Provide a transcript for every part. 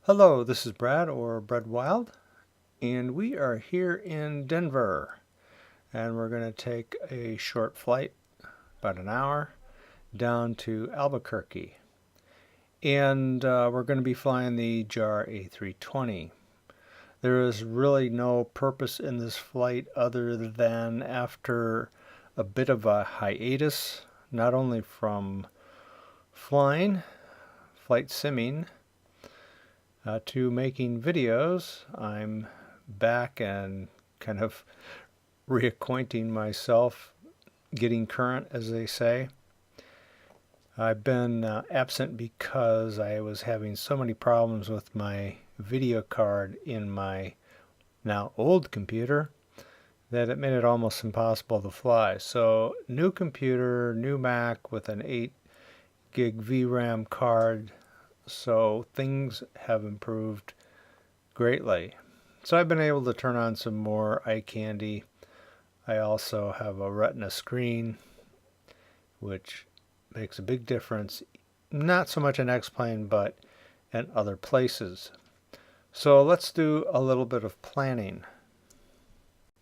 Hello, this is Brad or Brad Wild, and we are here in Denver, and we're going to take a short flight, about an hour, down to Albuquerque. And we're going to be flying the JAR A320. There is really no purpose in this flight other than after a bit of a hiatus, not only from flying, flight simming, to making videos. I'm back and kind of reacquainting myself, getting current, as they say. I've been absent because I was having so many problems with my video card in my now old computer that it made it almost impossible to fly. So new computer, new Mac with an 8 gig VRAM card, so things have improved greatly. So I've been able to turn on some more eye candy. I also have a retina screen, which makes a big difference, not so much in X-Plane, but in other places. So let's do a little bit of planning.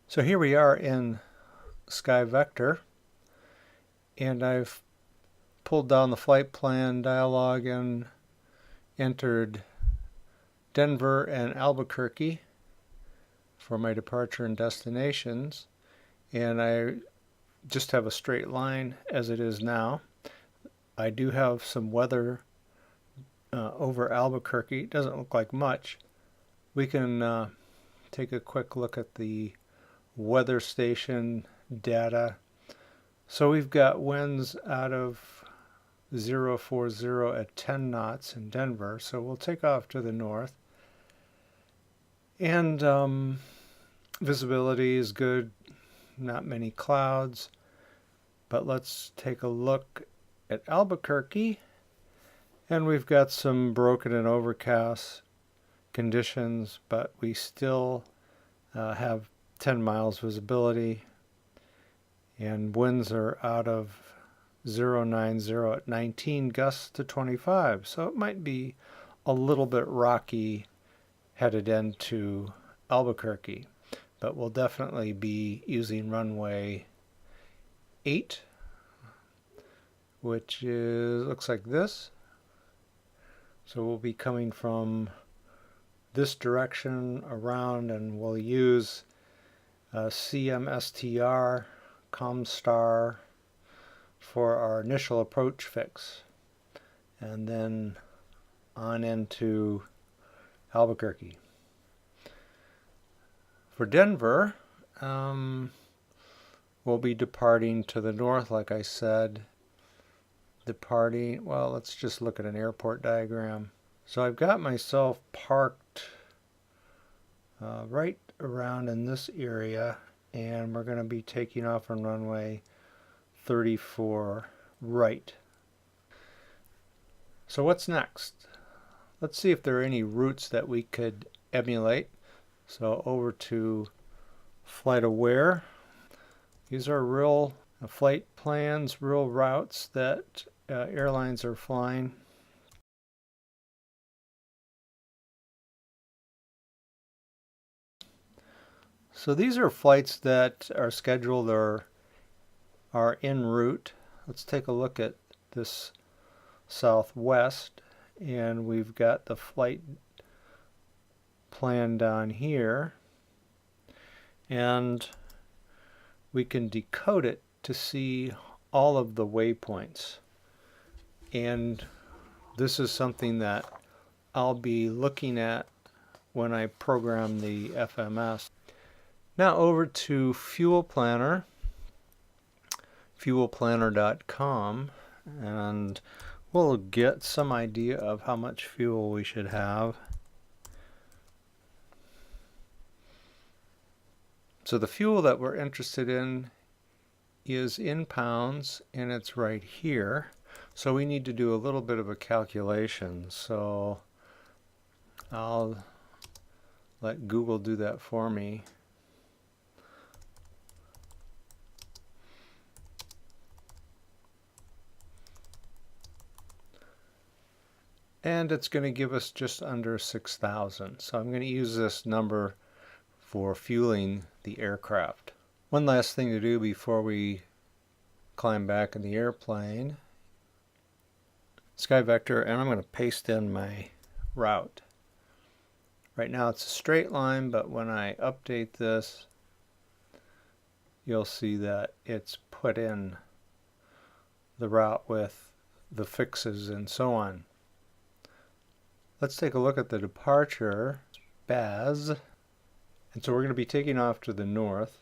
So here we are in Sky Vector, and I've pulled down the flight plan dialog and entered Denver and Albuquerque for my departure and destinations, and I just have a straight line as it is now. I do have some weather over Albuquerque. It doesn't look like much. We can take a quick look at the weather station data. So we've got winds out of 040 at 10 knots in Denver, so we'll take off to the north. And visibility is good, not many clouds. But let's take a look at Albuquerque, and we've got some broken and overcast conditions, but we still have 10 miles visibility, and winds are out of 090 at 19, gusts to 25, so it might be a little bit rocky headed into Albuquerque, but we'll definitely be using runway 8, which looks like this. So we'll be coming from this direction around, and we'll use CMSTR, ComStar, for our initial approach fix, and then on into Albuquerque. For Denver, we'll be departing to the north, like I said. Well, let's just look at an airport diagram. So I've got myself parked right around in this area, and we're going to be taking off on runway 34 right. So what's next? Let's see if there are any routes that we could emulate. So over to Flight Aware. These are real flight plans, real routes that airlines are flying. So these are flights that are scheduled or are en route. Let's take a look at this Southwest, and we've got the flight plan down here, and we can decode it to see all of the waypoints. And this is something that I'll be looking at when I program the FMS. Now over to Fuel Planner, fuelplanner.com, and we'll get some idea of how much fuel we should have. So the fuel that we're interested in is in pounds, and it's right here. So we need to do a little bit of a calculation. So I'll let Google do that for me. and it's going to give us just under 6,000. So I'm going to use this number for fueling the aircraft. One last thing to do before we climb back in the airplane. Sky Vector, and I'm going to paste in my route. Right now it's a straight line, but when I update this, you'll see that it's put in the route with the fixes and so on. Let's take a look at the departure, BAZ. And so we're going to be taking off to the north,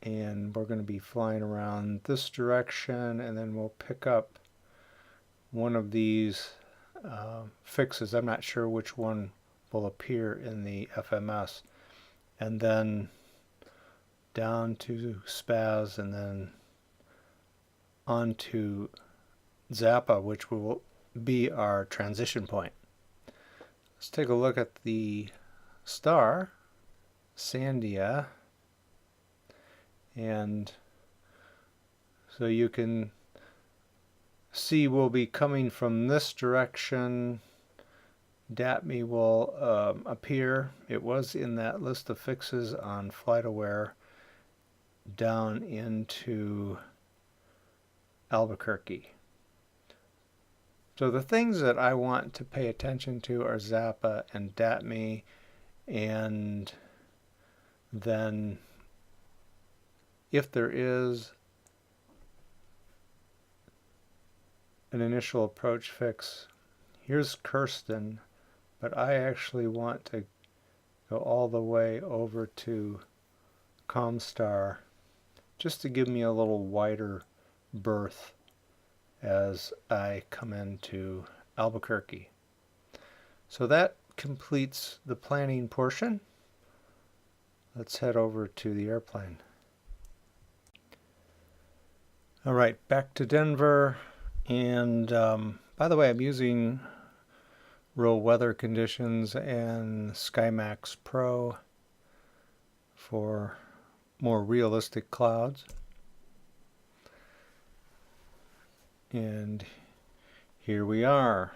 and we're going to be flying around this direction, and then we'll pick up one of these fixes. I'm not sure which one will appear in the FMS, and then down to Spaz, and then on to Zappa, which will be our transition point. Let's take a look at the star, Sandia, and so you can see we'll be coming from this direction. DATME will appear. It was in that list of fixes on FlightAware down into Albuquerque. So the things that I want to pay attention to are Zappa and DATME, and then if there is an initial approach fix, here's Kirsten, but I actually want to go all the way over to Comstar just to give me a little wider berth as I come into Albuquerque. So that completes the planning portion. Let's head over to the airplane. All right, back to Denver. And by the way, I'm using real weather conditions and SkyMax Pro for more realistic clouds. And here we are.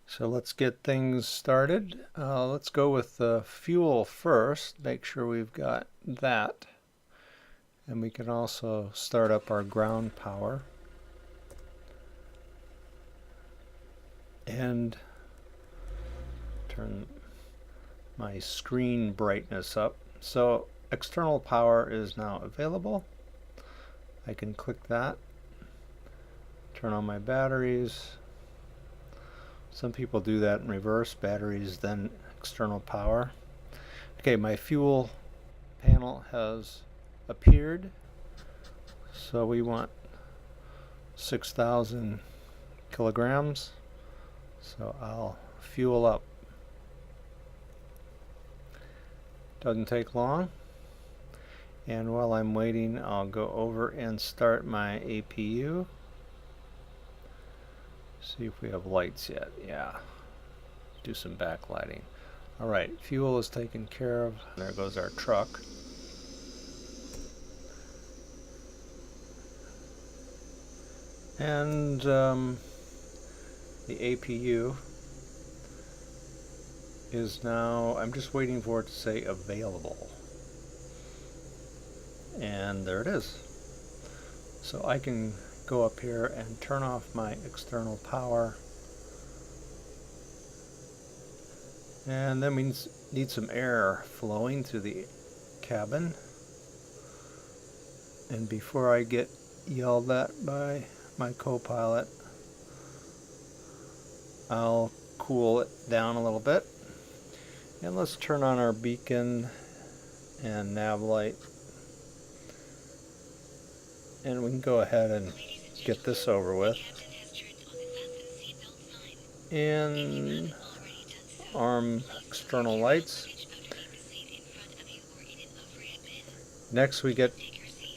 So let's get things started. Let's go with the fuel first. Make sure we've got that. And we can also start up our ground power. And turn my screen brightness up. So external power is now available. I can click that. Turn on my batteries. Some people do that in reverse, batteries then external power. Okay, my fuel panel has appeared. So we want 6,000 kilograms. So I'll fuel up. Doesn't take long. And while I'm waiting, I'll go over and start my APU. See if we have lights yet. Yeah. Do some backlighting. Alright, fuel is taken care of. There goes our truck. And the APU is now, I'm just waiting for it to say available. And there it is. So I can go up here and turn off my external power. And then we need some air flowing through the cabin. And before I get yelled at by my co-pilot, I'll cool it down a little bit. And let's turn on our beacon and nav light. And we can go ahead and get this over with. And arm external lights. Next we get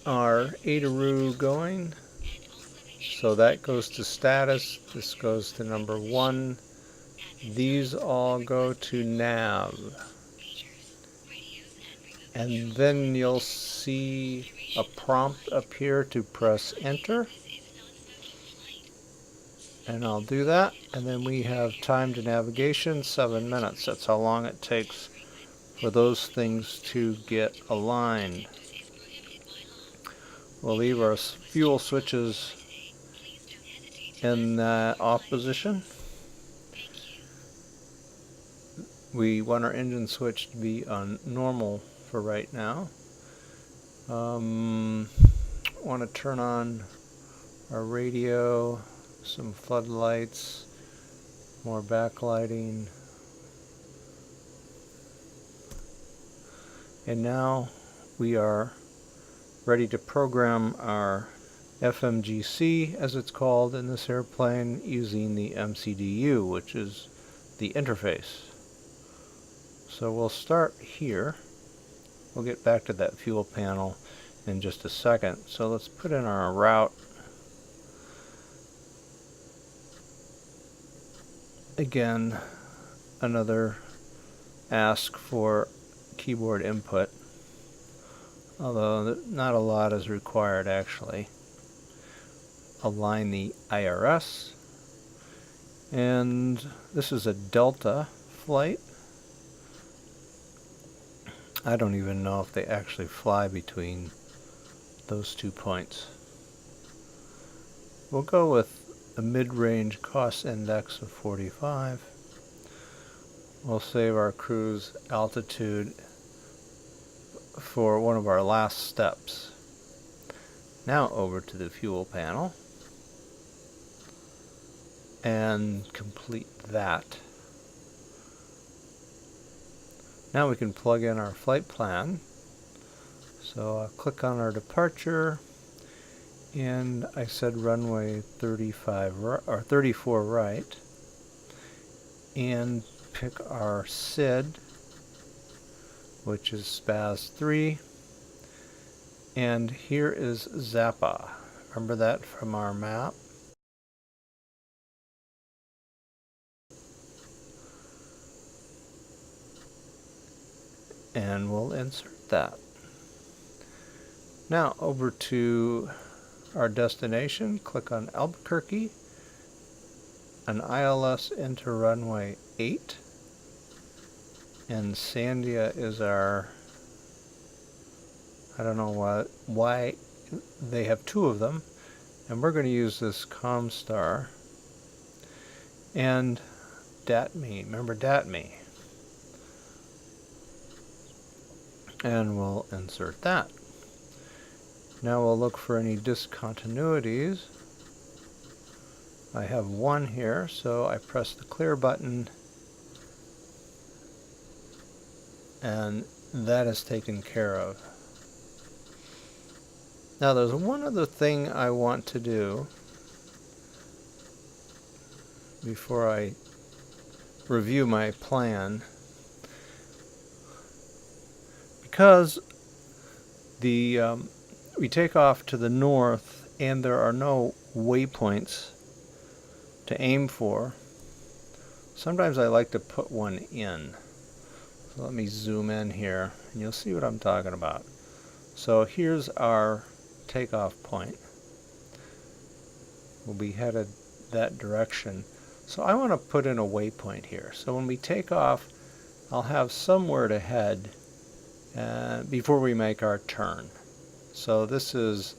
our ADARU going. So that goes to status. This goes to number 1. These all go to nav. And then you'll see a prompt appear to press enter. And I'll do that, and then we have time to navigation, 7 minutes. That's how long it takes for those things to get aligned. We'll leave our fuel switches in off position. We want our engine switch to be on normal for right now. Want to turn on our radio, some floodlights, more backlighting. And now we are ready to program our FMGC, as it's called in this airplane, using the MCDU, which is the interface. So we'll start here. We'll get back to that fuel panel in just a second. So let's put in our route. Again, another ask for keyboard input, although not a lot is required actually. Align the IRS, and this is a Delta flight. I don't even know if they actually fly between those 2 points. We'll go with a mid-range cost index of 45. We'll save our cruise altitude for one of our last steps. Now over to the fuel panel and complete that. Now we can plug in our flight plan. So I'll click on our departure, and I said runway 34 right, and pick our SID, which is SPAS 3, and here is Zappa. Remember that from our map? And we'll insert that. Now over to our destination, click on Albuquerque, an ILS into runway 8, and Sandia is our, I don't know why they have 2 of them, and we're going to use this Comstar and DATME. Remember DATME. And we'll insert that. Now we'll look for any discontinuities. I have one here, so I press the clear button, and that is taken care of. Now there's one other thing I want to do before I review my plan. Because we take off to the north and there are no waypoints to aim for, sometimes I like to put one in. So let me zoom in here and you'll see what I'm talking about. So here's our takeoff point. We'll be headed that direction. So I want to put in a waypoint here. So when we take off, I'll have somewhere to head before we make our turn. So this is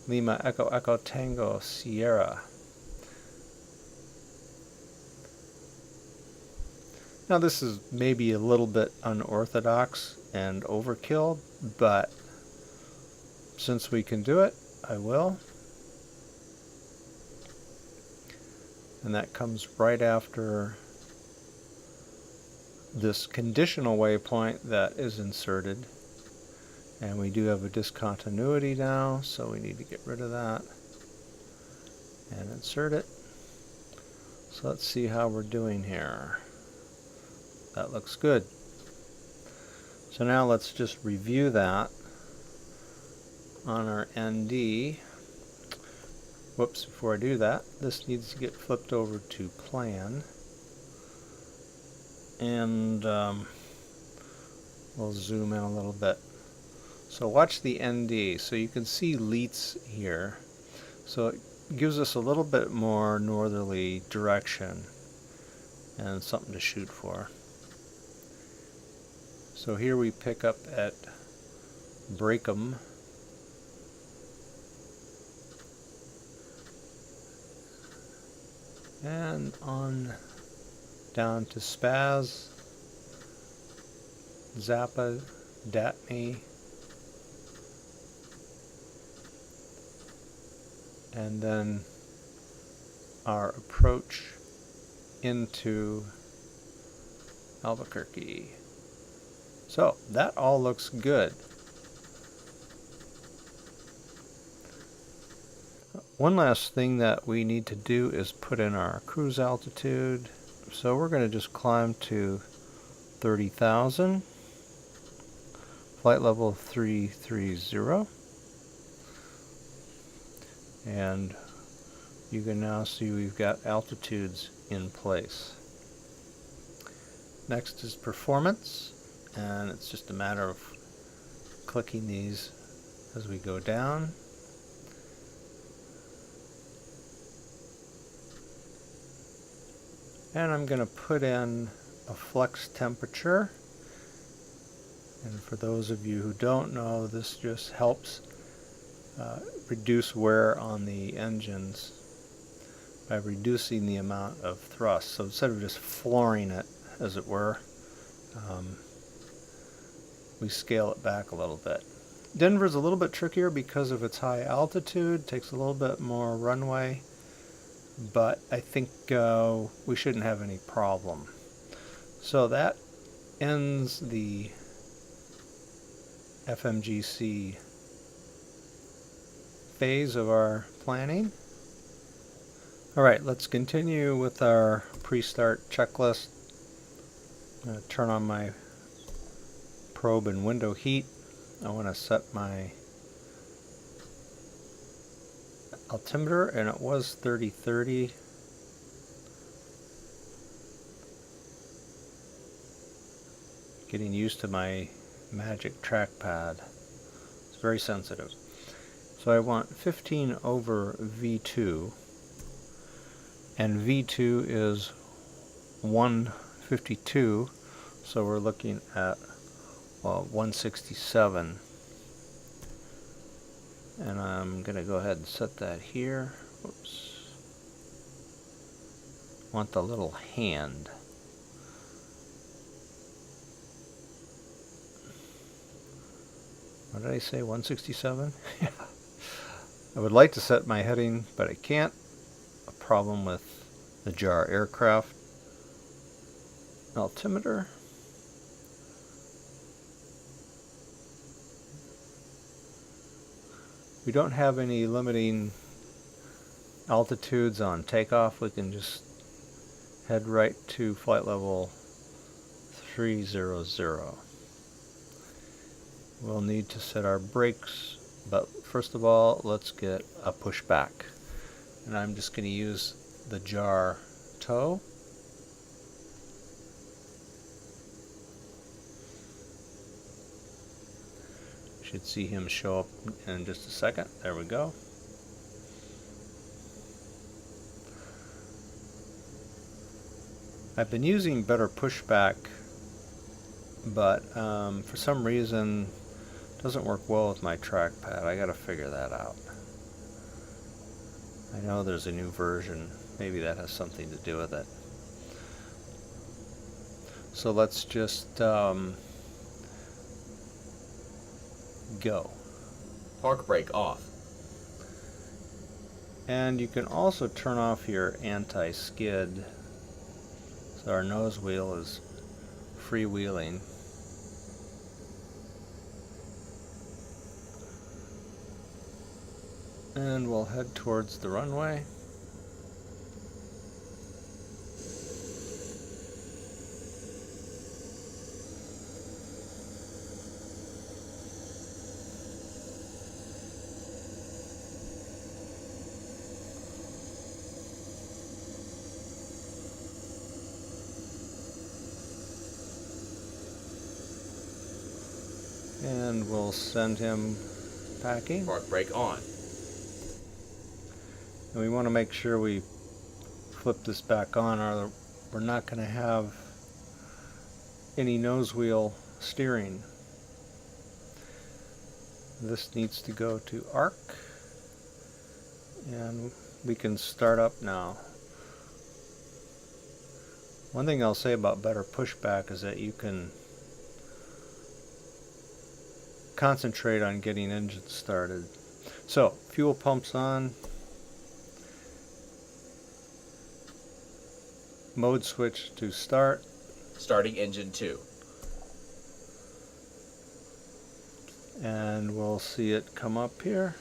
Lima Echo Echo Tango Sierra. Now this is maybe a little bit unorthodox and overkill, but since we can do it, I will. And that comes right after this conditional waypoint that is inserted. And we do have a discontinuity now, so we need to get rid of that and insert it. So let's see how we're doing here. That looks good. So now let's just review that on our ND. Whoops, before I do that, this needs to get flipped over to plan. And we'll zoom in a little bit. So watch the ND. So you can see LEETs here. So gives us a little bit more northerly direction and something to shoot for. So here we pick up at Breakham, and on down to Spaz, Zappa, Datney, and then our approach into Albuquerque. So that all looks good. One last thing that we need to do is put in our cruise altitude. So we're going to just climb to 30,000, flight level 330, and you can now see we've got altitudes in place. Next is performance, and it's just a matter of clicking these as we go down. And I'm going to put in a flex temperature. And for those of you who don't know, this just helps reduce wear on the engines by reducing the amount of thrust. So instead of just flooring it, as it were, we scale it back a little bit. Denver's a little bit trickier because of its high altitude, takes a little bit more runway, but I think we shouldn't have any problem. So that ends the FMGC phase of our planning. Alright, let's continue with our pre-start checklist. I'm going to turn on my probe and window heat. I want to set my altimeter, and it was 3030. Getting used to my magic trackpad. It's very sensitive. So I want 15 over V2, and V2 is 152, so we're looking at 167. And I'm going to go ahead and set that here. Oops. Want the little hand. What did I say, 167? Yeah. I would like to set my heading, but I can't. A problem with the JAR aircraft. Altimeter. We don't have any limiting altitudes on takeoff. We can just head right to flight level 300. We'll need to set our brakes, but first of all, let's get a pushback. And I'm just going to use the JAR tow. Should see him show up in just a second. There we go. I've been using better pushback, but for some reason it doesn't work well with my trackpad. I gotta figure that out. I know there's a new version. Maybe that has something to do with it. So let's just go. Park brake off. And you can also turn off your anti-skid, so our nose wheel is freewheeling. And we'll head towards the runway. And we'll send him packing. Park brake on. And we want to make sure we flip this back on, or we're not going to have any nose wheel steering. This needs to go to arc, and we can start up now. One thing I'll say about better pushback is that you can concentrate on getting engine started. So, fuel pumps on. Mode switch to start. Starting engine 2. And we'll see it come up here.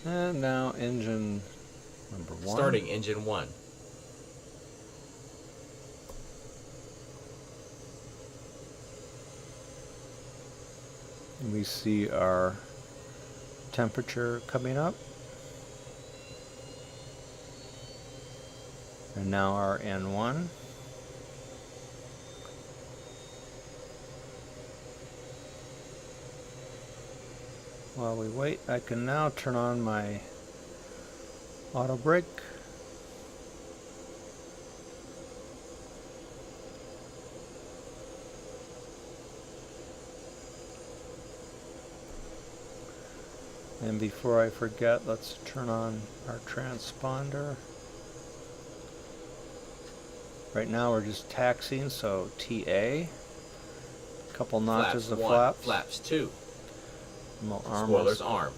And now engine number 1. Starting engine 1. We see our temperature coming up. And now our N1. While we wait, I can now turn on my auto brake. And before I forget, let's turn on our transponder. Right now we're just taxiing, so TA. Couple notches of flaps. Flaps 2. And we'll arm Spoilers arm.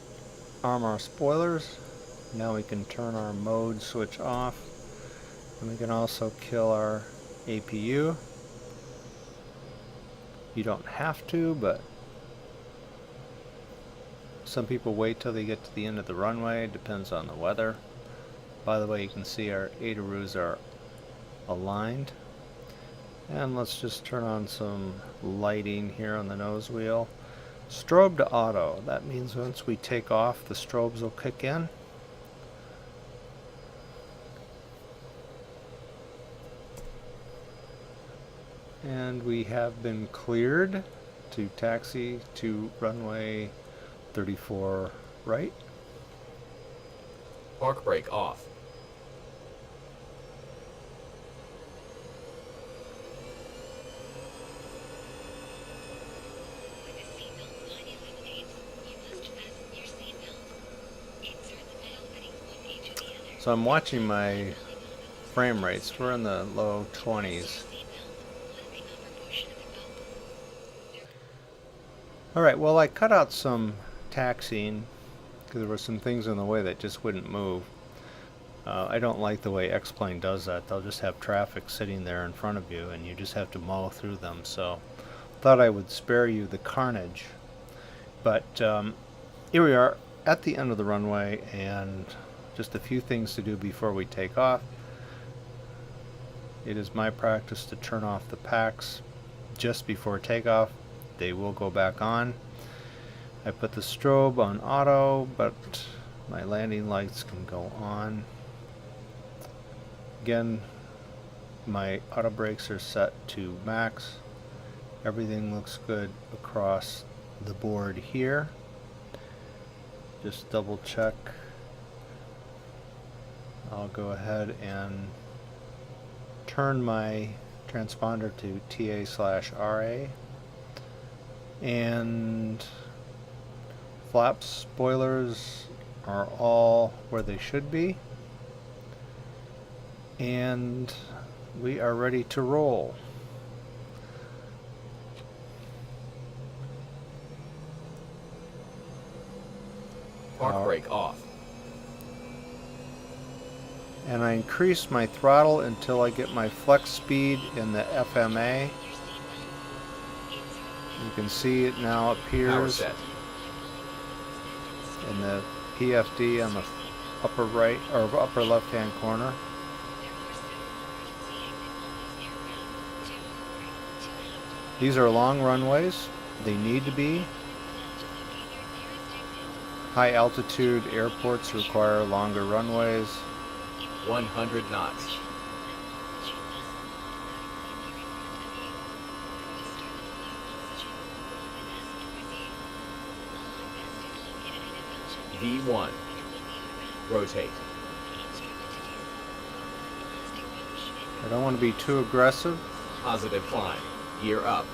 our spoilers. Now we can turn our mode switch off. And we can also kill our APU. You don't have to, but some people wait till they get to the end of the runway. It depends on the weather. By the way, you can see our ailerons are aligned. And let's just turn on some lighting here on the nose wheel. Strobe to auto. That means once we take off, the strobes will kick in. And we have been cleared to taxi to runway 34 right. Park brake off. So I'm watching my frame rates. We're in the low 20s. Alright, well, I cut out some taxiing because there were some things in the way that just wouldn't move. I don't like the way X-Plane does that. They'll just have traffic sitting there in front of you and you just have to mow through them. So thought I would spare you the carnage. But here we are at the end of the runway, and just a few things to do before we take off. It is my practice to turn off the packs just before takeoff. They will go back on. I put the strobe on auto, but my landing lights can go on. Again, my auto brakes are set to max. Everything looks good across the board here. Just double check. I'll go ahead and turn my transponder to TA/RA, and flaps, spoilers are all where they should be, and we are ready to roll. Park brake off. And I increase my throttle until I get my flex speed in the FMA. You can see it now Power appears set. in the PFD on the upper right or upper left hand corner. These are long runways. They need to be. High altitude airports require longer runways. 100 knots. V1. Rotate. I don't want to be too aggressive. Positive climb. Gear up.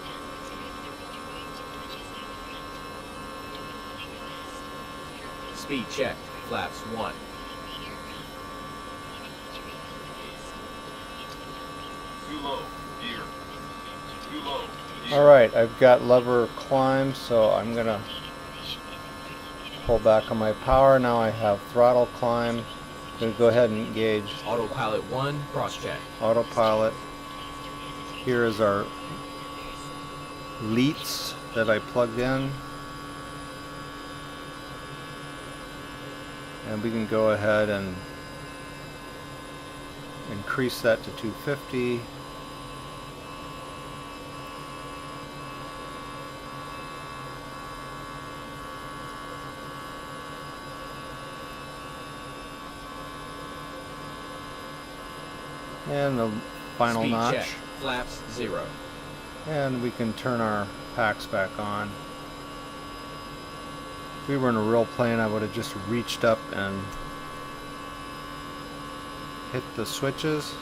Speed checked. Flaps 1. Too low. Gear. Too low. Alright, I've got lever climb, so I'm going to pull back on my power. Now I have throttle climb. I'm going to go ahead and engage Autopilot 1. Cross check. autopilot. Here is our leads that I plugged in. And we can go ahead and increase that to 250. And the final Speed notch. check. Flaps 0. And we can turn our packs back on. If we were in a real plane, I would have just reached up and hit the switches.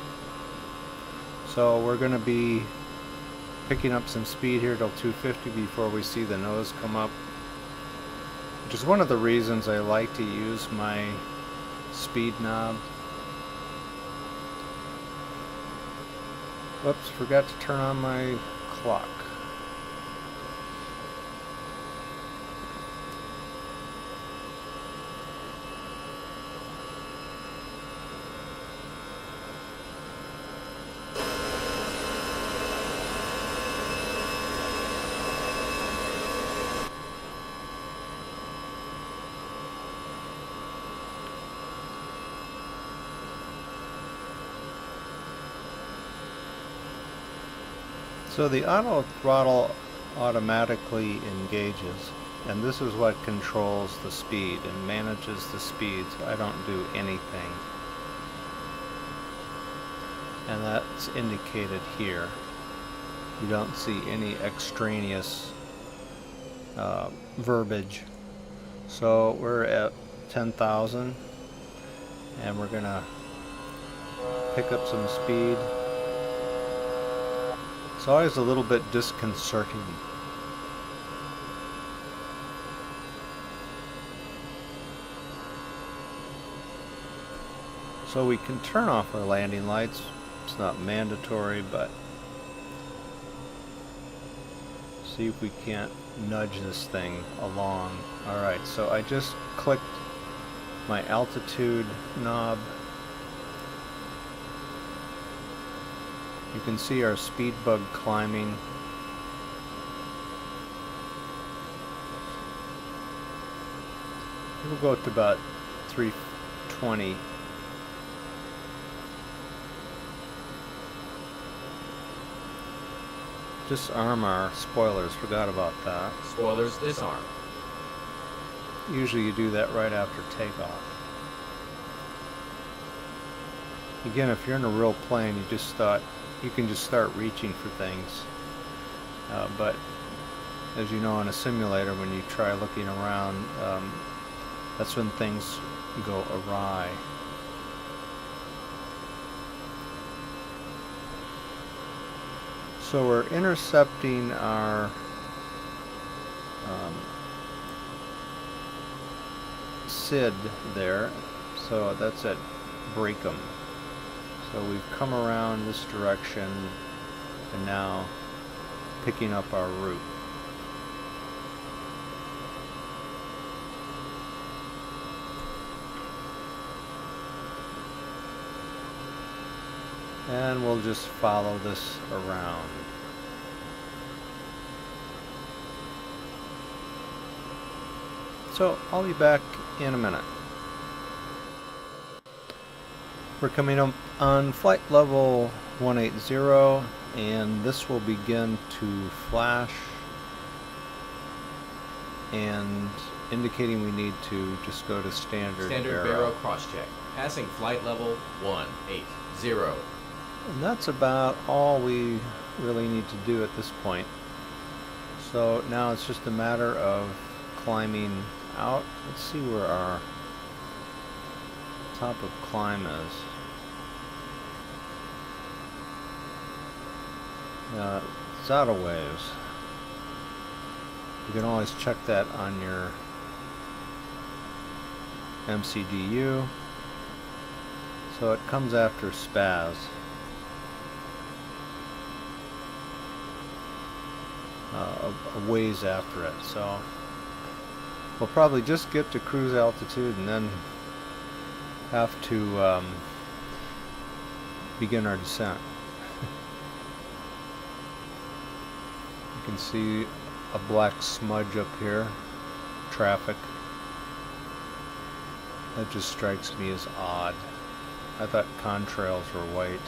So we're going to be picking up some speed here till 250 before we see the nose come up, which is one of the reasons I like to use my speed knob. Whoops, forgot to turn on my clock. So the auto throttle automatically engages, and this is what controls the speed and manages the speeds. I don't do anything, and that's indicated here. You don't see any extraneous verbiage. So we're at 10,000, and we're gonna pick up some speed. It's always a little bit disconcerting. So we can turn off our landing lights. It's not mandatory, but see if we can't nudge this thing along. Alright, so I just clicked my altitude knob. You can see our speed bug climbing. We'll go to about 320. Disarm our spoilers, forgot about that. Spoilers disarm. Usually you do that right after takeoff. Again, if you're in a real plane, you can just start reaching for things. But as you know, in a simulator, when you try looking around, that's when things go awry. So we're intercepting our SID there, so that's at Breakham. So we've come around this direction and now picking up our route. And we'll just follow this around. So I'll be back in a minute. We're coming up on flight level 180, and this will begin to flash and indicating we need to just go to standard Barrow cross-check. Passing flight level 180. And that's about all we really need to do at this point. So now it's just a matter of climbing out. Let's see where our top of climb is. It's out of ways. You can always check that on your MCDU. So it comes after SPAS. A ways after it. So we'll probably just get to cruise altitude and then have to begin our descent. You can see a black smudge up here, traffic. That just strikes me as odd. I thought contrails were white.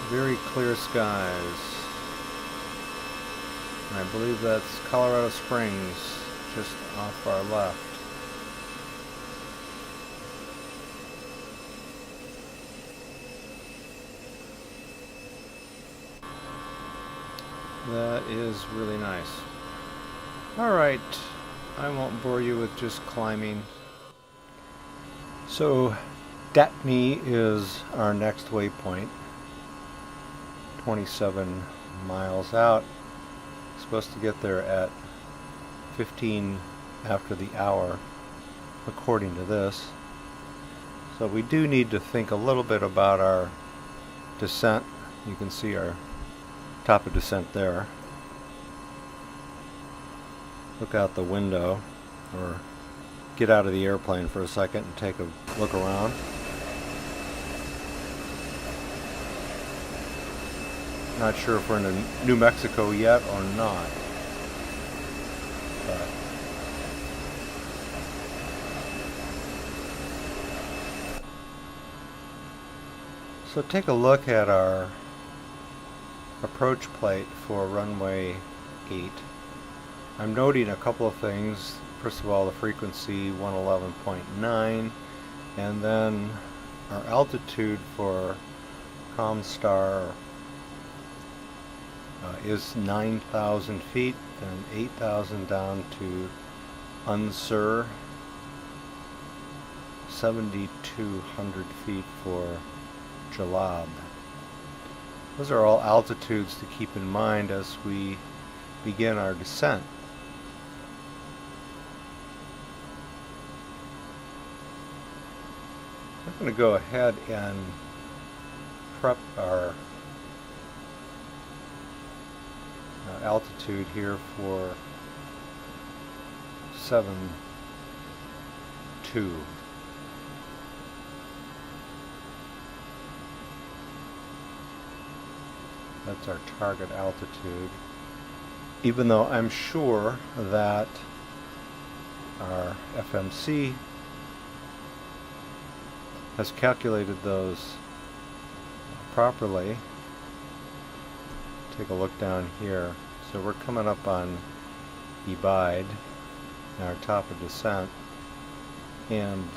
Very clear skies. And I believe that's Colorado Springs, just off our left. That is really nice. Alright, I won't bore you with just climbing. So, Datme is our next waypoint. 27 miles out. Supposed to get there at 15 after the hour, according to this. So we do need to think a little bit about our descent. You can see our top of descent there. Look out the window, or get out of the airplane for a second and take a look around. Not sure if we're in New Mexico yet or not. But so take a look at our approach plate for runway 8. I'm noting a couple of things. First of all, the frequency 111.9, and then our altitude for Comstar is 9,000 feet, then 8,000 down to Unsur, 7,200 feet for Jalab. Those are all altitudes to keep in mind as we begin our descent. I'm going to go ahead and prep our altitude here for 7.2. That's our target altitude. Even though I'm sure that our FMC has calculated those properly. Take a look down here. So we're coming up on Ebide, our top of descent, and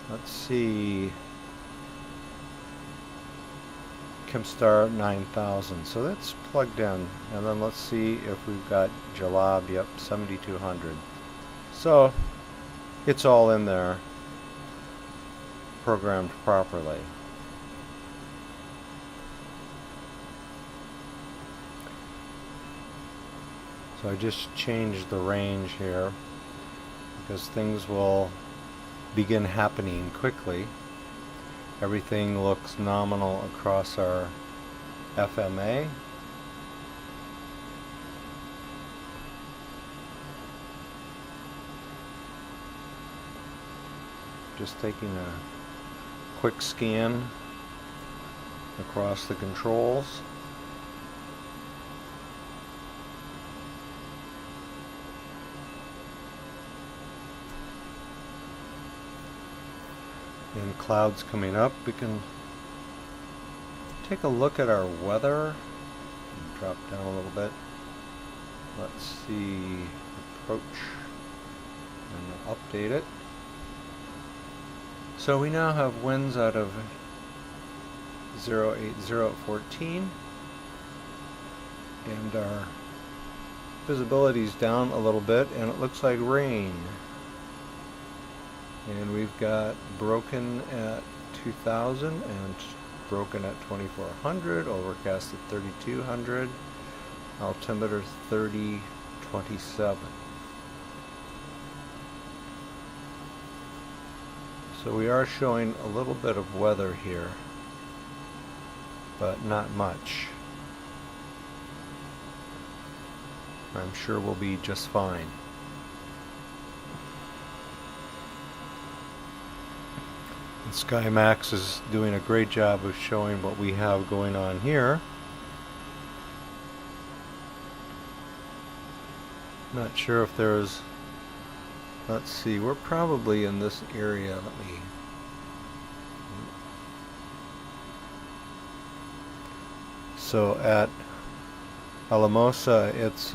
let's see, Comstar 9,000. So that's plugged in, and then let's see if we've got Jalab. Yep, 7,200. So it's all in there, programmed properly. So I just changed the range here because things will begin happening quickly. Everything looks nominal across our FMA. Just taking a quick scan across the controls. and clouds coming up. We can take a look at our weather. Drop down a little bit. Let's see, approach, and I'll update it. So we now have winds out of 080 at 14, and our visibility is down a little bit, and it looks like rain. And we've got broken at 2000 and broken at 2400, overcast at 3200, altimeter 3027. So we are showing a little bit of weather here, but not much. I'm sure we'll be just fine. And SkyMax is doing a great job of showing what we have going on here. Not sure if there's, let's see, we're probably in this area. Let me, so at Alamosa, it's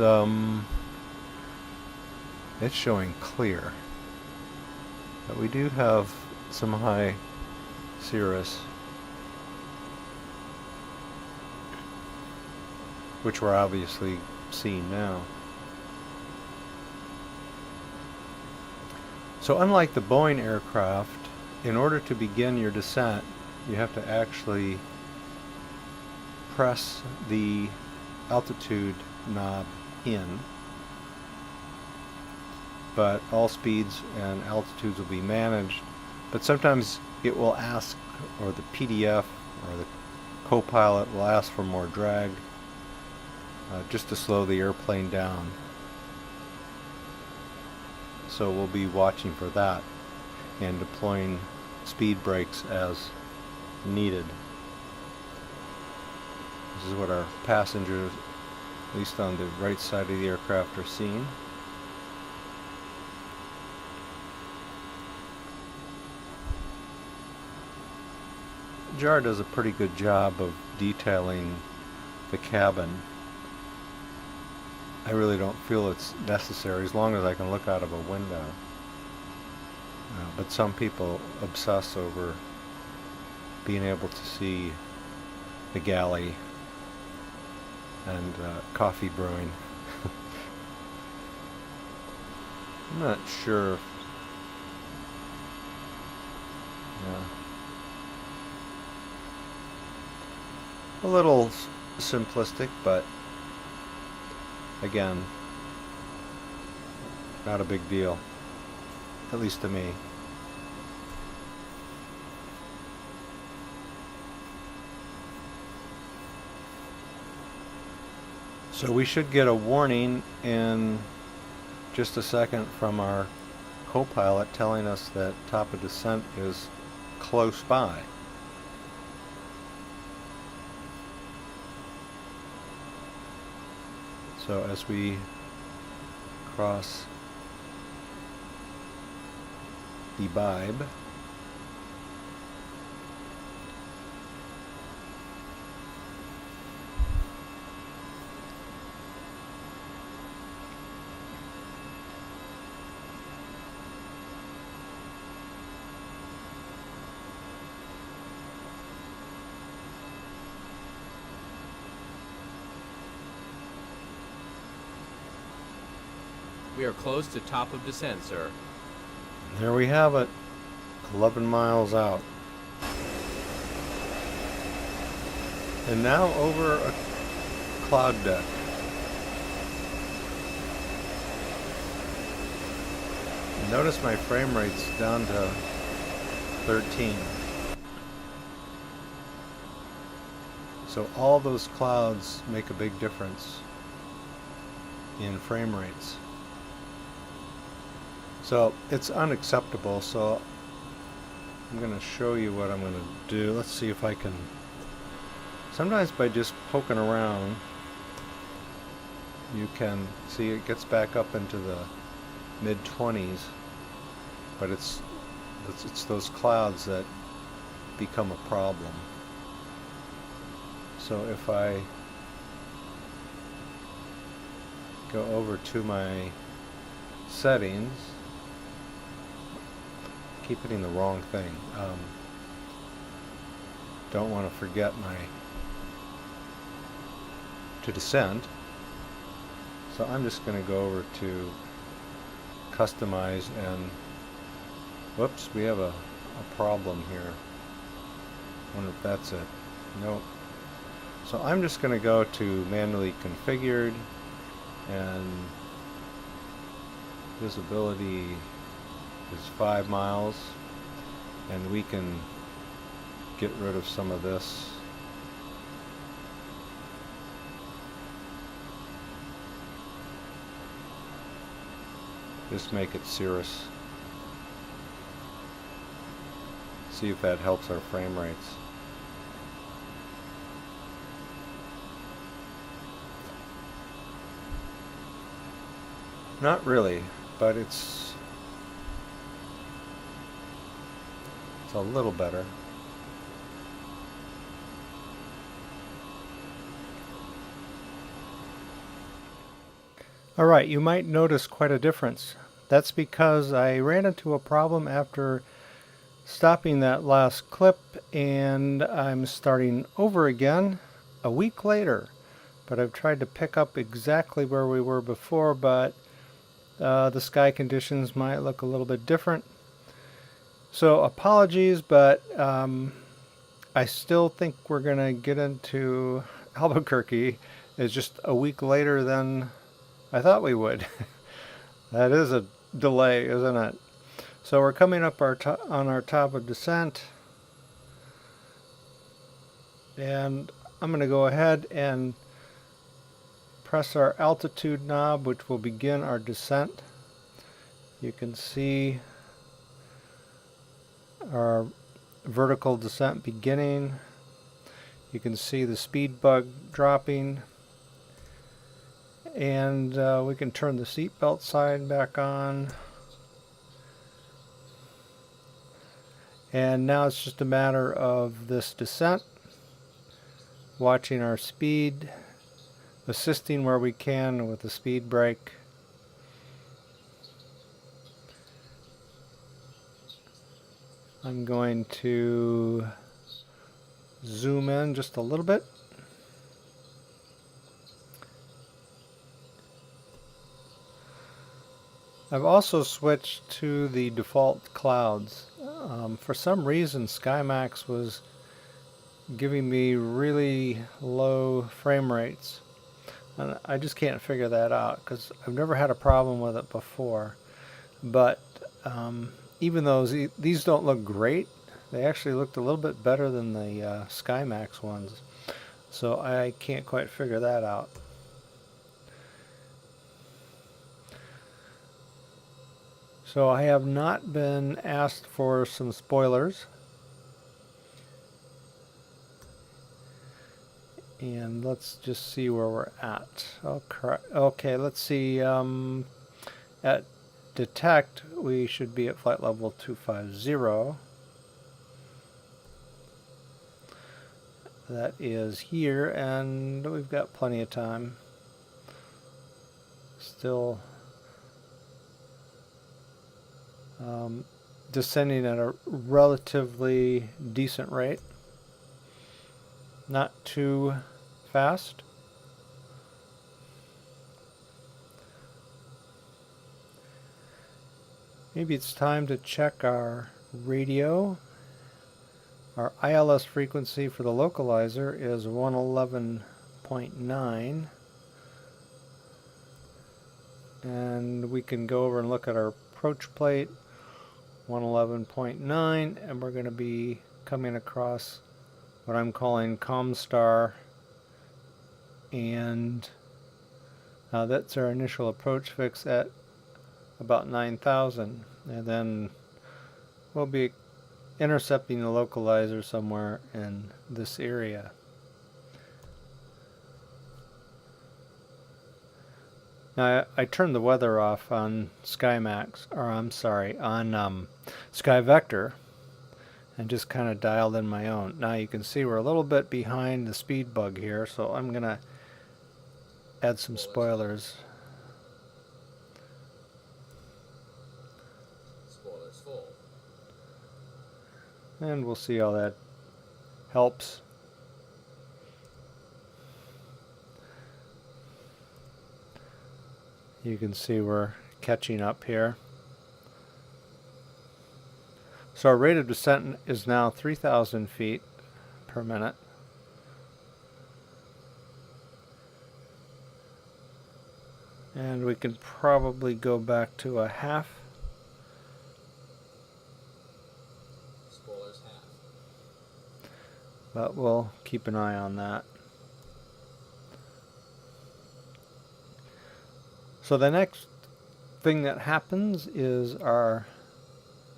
showing clear, but we do have some high cirrus, which we're obviously seeing now. So unlike the Boeing aircraft, in order to begin your descent, you have to actually press the altitude knob in, but all speeds and altitudes will be managed. But sometimes it will ask, or the PDF or the co-pilot will ask for more drag, just to slow the airplane down. So we'll be watching for that and deploying speed brakes as needed. This is what our passengers, at least on the right side of the aircraft, are seeing. JAR does a pretty good job of detailing the cabin. I really don't feel it's necessary as long as I can look out of a window. But some people obsess over being able to see the galley and coffee brewing. I'm not sure if, a little simplistic, but again, not a big deal, at least to me. So we should get a warning in just a second from our co-pilot telling us that top of descent is close by. So as we cross the Bibe, We are close to top of descent, sir. there we have it, 11 miles out. And now over a cloud deck. Notice my frame rate's down to 13. So all those clouds make a big difference in frame rates. So it's unacceptable, so I'm going to show you what I'm going to do. Let's see if I can, sometimes by just poking around, you can see it gets back up into the mid-20s, but it's It's those clouds that become a problem. So if I go over to my settings, keep hitting the wrong thing. Don't want to forget to descend. So I'm just going to go over to customize, and whoops, we have a problem here. Wonder if that's it. Nope. So I'm just going to go to manually configured, and visibility is 5 miles, and we can get rid of some of this. Just make it cirrus. See if that helps our frame rates. Not really, but it's a little better. Alright, you might notice quite a difference. That's because I ran into a problem after stopping that last clip, and I'm starting over again a week later. But I've tried to pick up exactly where we were before, but the sky conditions might look a little bit different. So apologies, but I still think we're going to get into Albuquerque. It's just a week later than I thought we would. That is a delay, isn't it? So we're coming up on our top of descent, and I'm going to go ahead and press our altitude knob, which will begin our descent. You can see our vertical descent beginning. You can see the speed bug dropping, and we can turn the seatbelt sign back on. And now it's just a matter of this descent, watching our speed, assisting where we can with the speed brake. I'm going to zoom in just a little bit. I've also switched to the default clouds. For some reason, SkyMax was giving me really low frame rates, and I just can't figure that out because I've never had a problem with it before. But even though these don't look great, they actually looked a little bit better than the SkyMax ones, so I can't quite figure that out. So I have not been asked for some spoilers. And let's just see where we're at. Okay, let's see. At detect, we should be at flight level 250. That is here, and we've got plenty of time. Still descending at a relatively decent rate. Not too fast. Maybe it's time to check our radio. Our ILS frequency for the localizer is 111.9. And we can go over and look at our approach plate, 111.9, and we're going to be coming across what I'm calling Comstar, and that's our initial approach fix at about 9,000, and then we'll be intercepting the localizer somewhere in this area. Now I turned the weather off on SkyMax, or I'm sorry, on sky vector and just kind of dialed in my own. Now you can see we're a little bit behind the speed bug here, so I'm going to add some spoilers. Spoilers full. And we'll see how that helps. You can see we're catching up here. So our rate of descent is now 3,000 feet per minute. And we can probably go back to a half. Spoilers half. But we'll keep an eye on that. So the next thing that happens is our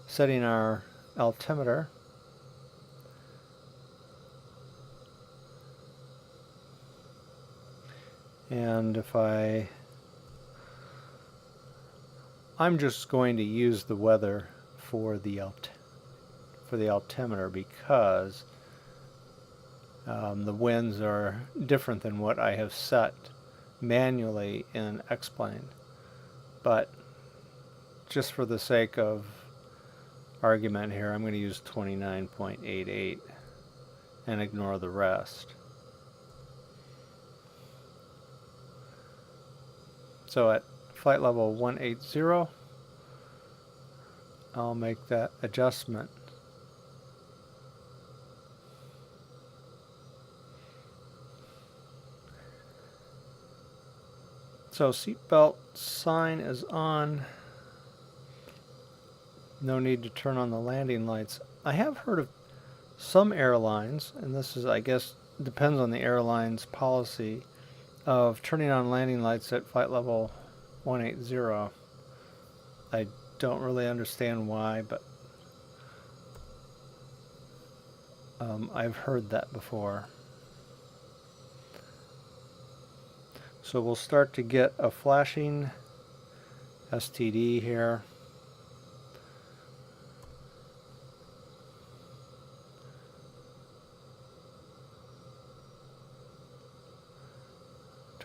setting our altimeter. And if I'm just going to use the weather for the altimeter because the winds are different than what I have set manually in X-Plane. But just for the sake of argument here, I'm going to use 29.88 and ignore the rest. So at flight level 180, I'll make that adjustment. So seatbelt sign is on. No need to turn on the landing lights. I have heard of some airlines, and this is, I guess, depends on the airline's policy, of turning on landing lights at flight level 180. I don't really understand why, but I've heard that before. So we'll start to get a flashing STD here.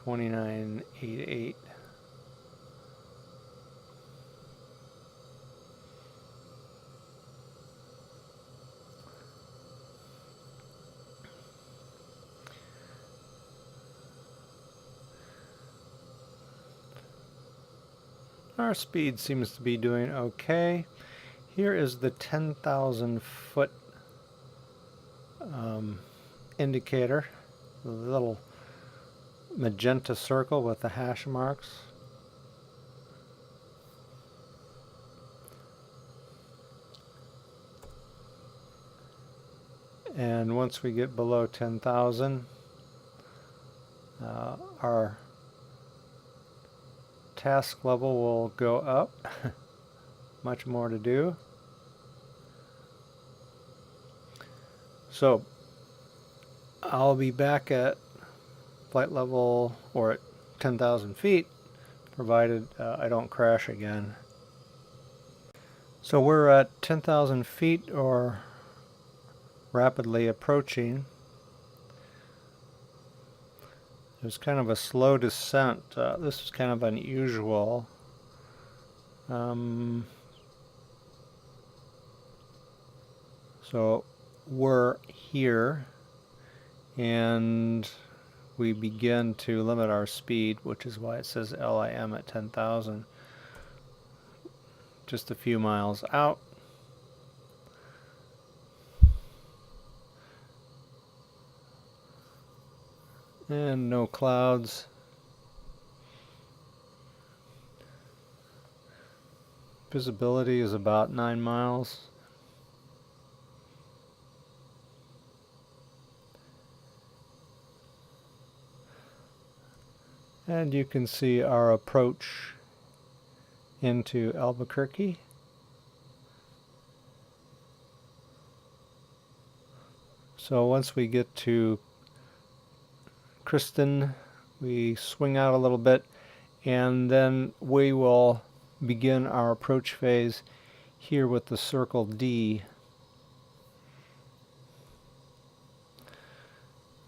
$29.88. Our speed seems to be doing okay. Here is the 10,000 foot indicator, the little magenta circle with the hash marks. And once we get below 10,000, our task level will go up. Much more to do. So I'll be back at flight level or at 10,000 feet, provided I don't crash again. So we're at 10,000 feet or rapidly approaching. There's kind of a slow descent. This is kind of unusual. So we're here and we begin to limit our speed, which is why it says LIM at 10,000. Just a few miles out. And no clouds. Visibility is about 9 miles. And you can see our approach into Albuquerque. So once we get to Kristen, we swing out a little bit, and then we will begin our approach phase here with the circle D.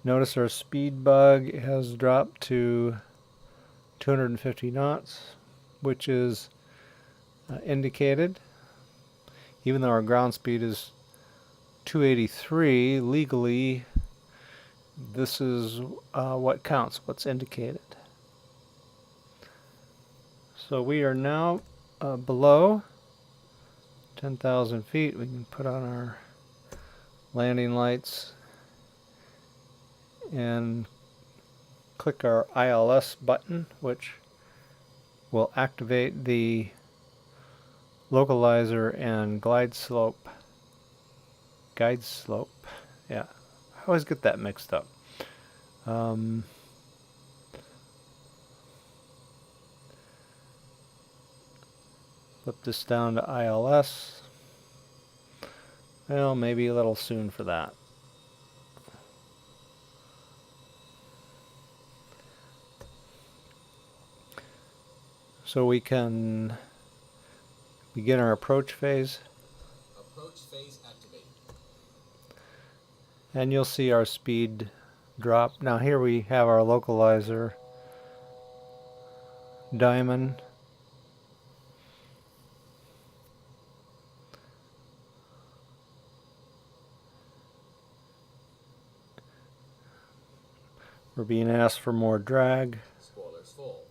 Notice our speed bug has dropped to 250 knots, which is indicated. Even though our ground speed is 283, legally this is what counts, what's indicated. So we are now below 10,000 feet. We can put on our landing lights and click our ILS button, which will activate the localizer and guide slope. Yeah, I always get that mixed up. Flip this down to ILS. Well, maybe a little soon for that. So we can begin our approach phase. Approach phase activated. And you'll see our speed drop. Now here we have our localizer diamond. We're being asked for more drag. Spoilers full.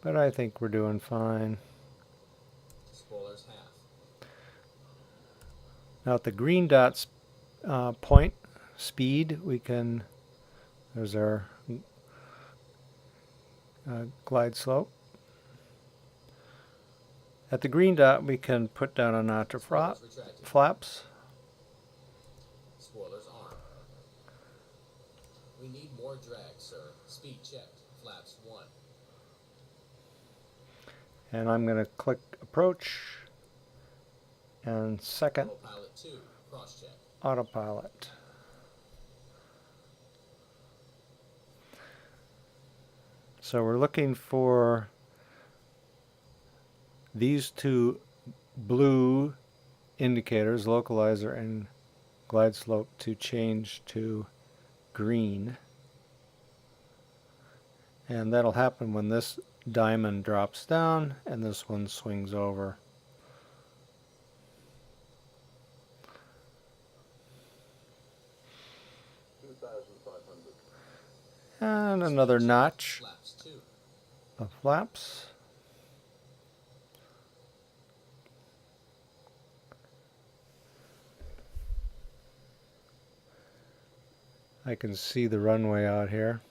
But I think we're doing fine. Spoilers half. Now at the green dots point speed, we can, there's our glide slope. At the green dot we can put down a notch of flaps. Spoilers armed. We need more drag, sir. Speed checked. Flaps 1. And I'm going to click approach and second Autopilot 2. Cross check. autopilot. So we're looking for these two blue indicators, localizer and glide slope, to change to green. And that'll happen when this diamond drops down and this one swings over. And another notch Flaps 2. of flaps. I can see the runway out here.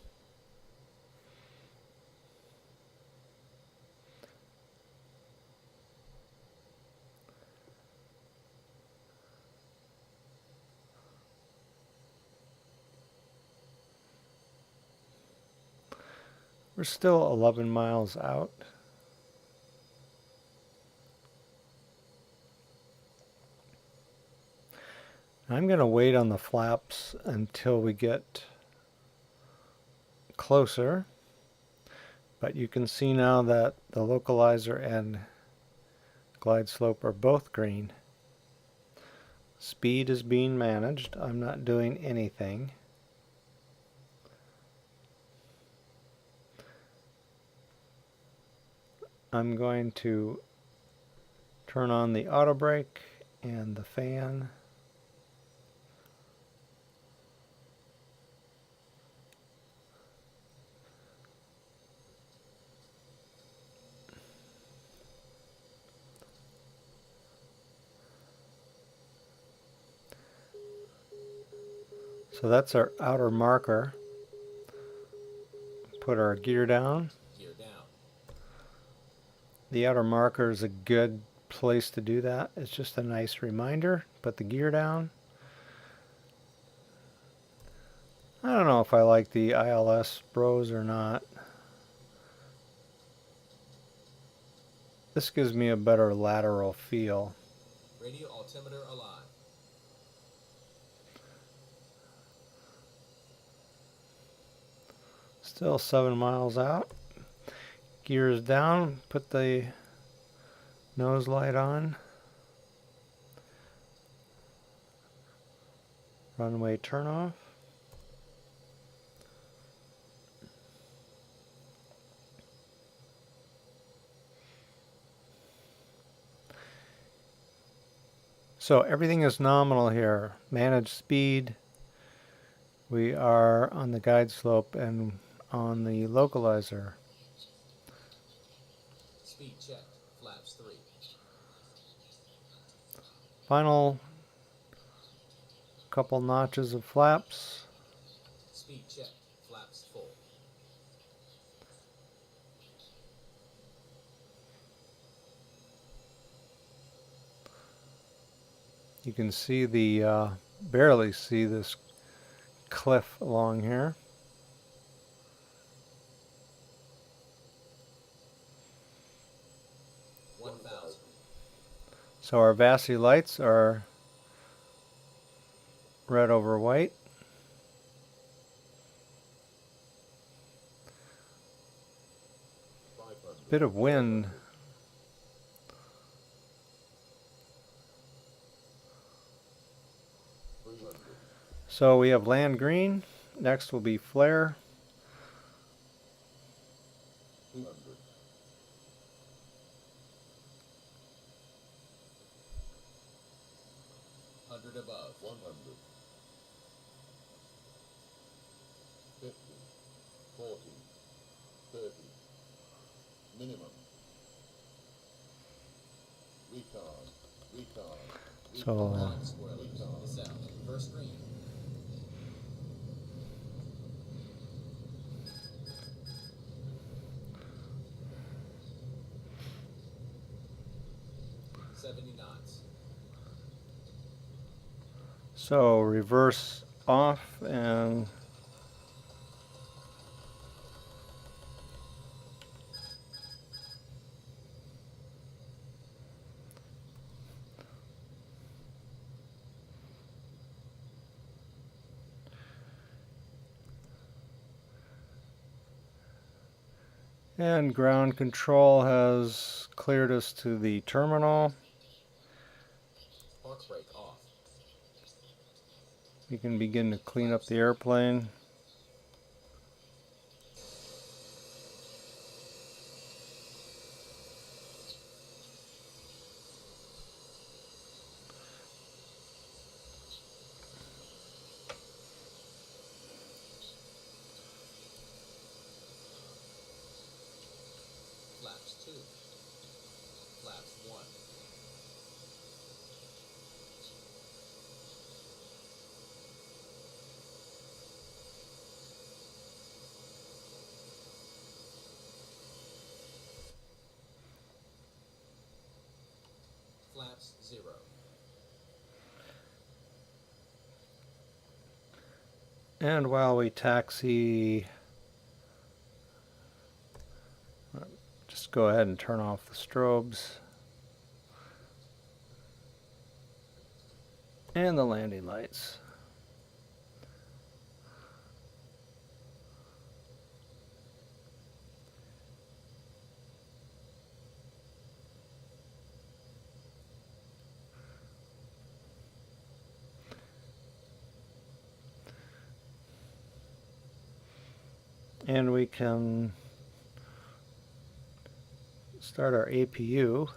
We're still 11 miles out. I'm going to wait on the flaps until we get closer, but you can see now that the localizer and glide slope are both green. Speed is being managed. I'm not doing anything. I'm going to turn on the auto brake and the fan. So that's our outer marker. Put our gear down. Gear down. The outer marker is a good place to do that. It's just a nice reminder. Put the gear down. I don't know if I like the ILS bros or not. This gives me a better lateral feel. Radio altimeter alive. Still 7 miles out. Gears down, put the nose light on. Runway turnoff. So everything is nominal here. Manage speed. We are on the guide slope and on the localizer. Speed checked. Flaps 3. Final couple notches of flaps. Speed checked. Flaps full. You can see the, barely see this cliff along here. So our VASI lights are red over white. Bit of wind. So we have land green. Next will be flare. 100 above. 100. 50. 40. 30. Minimum. Retard. Retard. So Line spoilers. South. First green. So reverse off and ground control has cleared us to the terminal. Park brake off. We can begin to clean up the airplane. Flaps 2. Flaps 1. Flaps 0. And while we taxi, just go ahead and turn off the strobes and the landing lights. And we can start our APU.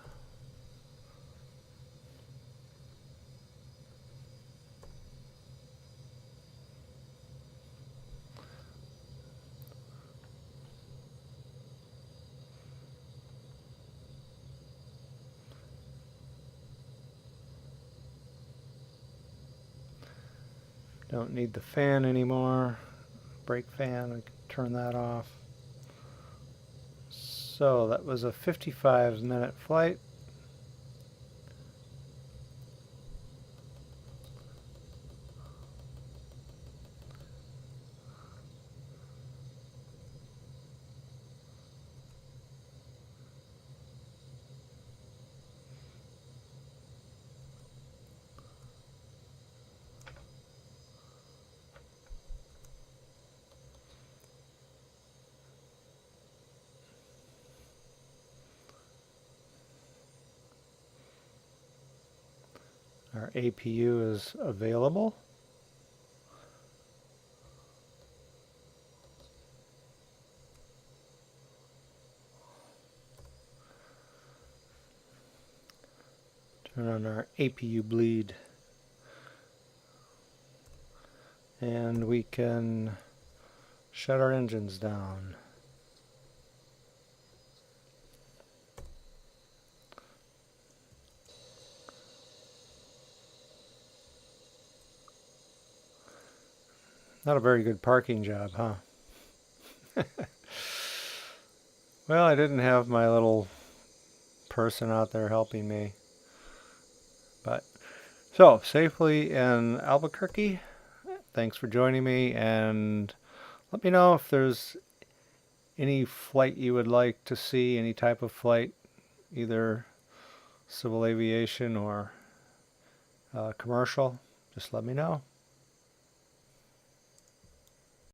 Don't need the fan anymore. Brake fan, we can turn that off. So that was a 55-minute flight. Our APU is available. Turn on our APU bleed. And we can shut our engines down. Not a very good parking job, huh? Well, I didn't have my little person out there helping me. But so, safely in Albuquerque. Thanks for joining me, and let me know if there's any flight you would like to see, any type of flight, either civil aviation or commercial. Just let me know.